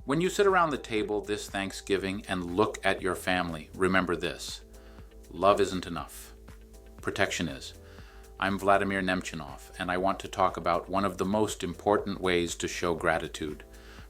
When you sit around the table this Thanksgiving and look at your family, remember this: love isn't enough. Protection is. I'm Vladimir Nemchinov, and I want to talk about one of the most important ways to show gratitude: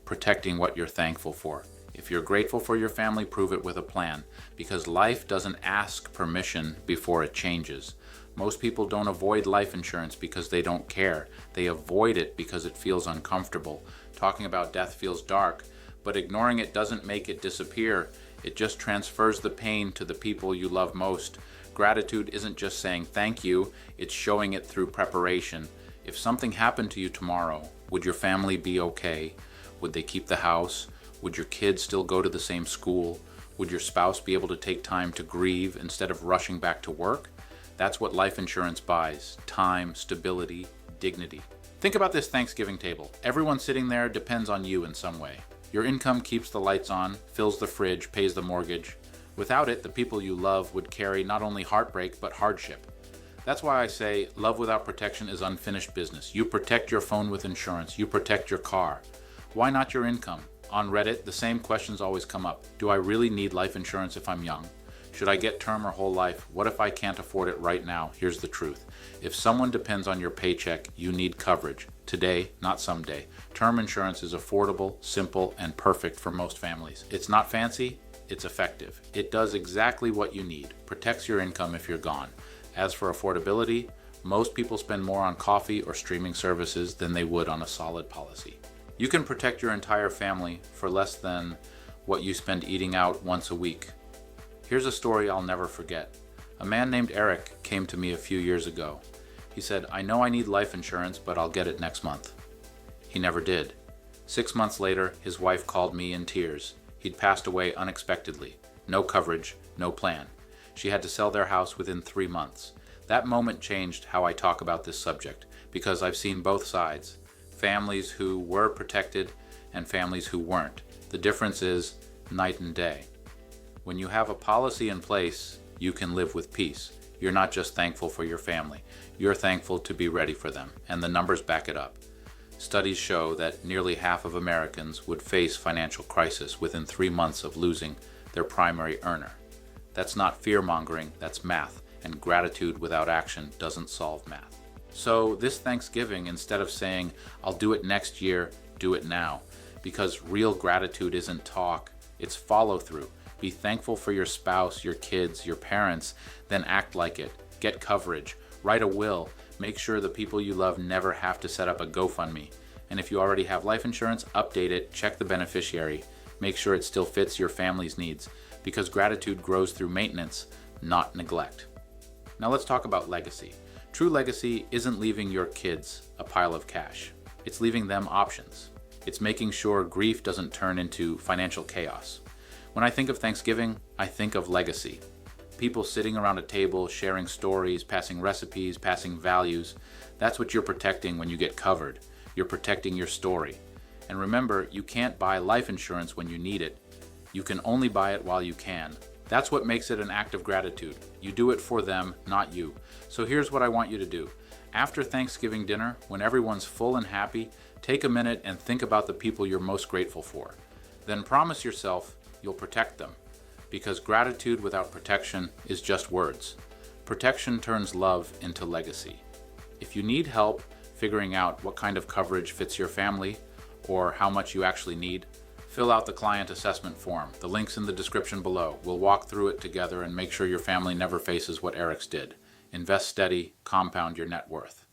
protecting what you're thankful for. If you're grateful for your family, prove it with a plan, because life doesn't ask permission before it changes. Most people don't avoid life insurance because they don't care. They avoid it because it feels uncomfortable. Talking about death feels dark, but ignoring it doesn't make it disappear. It just transfers the pain to the people you love most. Gratitude isn't just saying thank you, it's showing it through preparation. If something happened to you tomorrow, would your family be okay? Would they keep the house? Would your kids still go to the same school? Would your spouse be able to take time to grieve instead of rushing back to work? That's what life insurance buys: time, stability, dignity. Think about this Thanksgiving table. Everyone sitting there depends on you in some way. Your income keeps the lights on, fills the fridge, pays the mortgage. Without it, the people you love would carry not only heartbreak, but hardship. That's why I say love without protection is unfinished business. You protect your phone with insurance. You protect your car. Why not your income? On Reddit, the same questions always come up. Do I really need life insurance if I'm young? Should I get term or whole life? What if I can't afford it right now? Here's the truth. If someone depends on your paycheck, you need coverage. Today, not someday. Term insurance is affordable, simple, and perfect for most families. It's not fancy, it's effective. It does exactly what you need. Protects your income if you're gone. As for affordability, most people spend more on coffee or streaming services than they would on a solid policy. You can protect your entire family for less than what you spend eating out once a week. Here's a story I'll never forget. A man named Eric came to me a few years ago. He said, "I know I need life insurance, but I'll get it next month." He never did. 6 months later, his wife called me in tears. He'd passed away unexpectedly. No coverage, no plan. She had to sell their house within 3 months. That moment changed how I talk about this subject, because I've seen both sides. Families who were protected and families who weren't. The difference is night and day. When you have a policy in place, you can live with peace. You're not just thankful for your family. You're thankful to be ready for them, and the numbers back it up. Studies show that nearly half of Americans would face financial crisis within 3 months of losing their primary earner. That's not fear-mongering, that's math, and gratitude without action doesn't solve math. So this Thanksgiving, instead of saying, "I'll do it next year," do it now. Because real gratitude isn't talk, it's follow-through. Be thankful for your spouse, your kids, your parents, then act like it. Get coverage. Write a will. Make sure the people you love never have to set up a GoFundMe. And if you already have life insurance, update it, check the beneficiary. Make sure it still fits your family's needs, because gratitude grows through maintenance, not neglect. Now let's talk about legacy. True legacy isn't leaving your kids a pile of cash. It's leaving them options. It's making sure grief doesn't turn into financial chaos. When I think of Thanksgiving, I think of legacy. People sitting around a table, sharing stories, passing recipes, passing values. That's what you're protecting when you get covered. You're protecting your story. And remember, you can't buy life insurance when you need it. You can only buy it while you can. That's what makes it an act of gratitude. You do it for them, not you. So here's what I want you to do. After Thanksgiving dinner, when everyone's full and happy, take a minute and think about the people you're most grateful for. Then promise yourself you'll protect them, because gratitude without protection is just words. Protection turns love into legacy. If you need help figuring out what kind of coverage fits your family or how much you actually need, fill out the client assessment form. The link's in the description below. We'll walk through it together and make sure your family never faces what Eric's did. Invest steady, compound your net worth.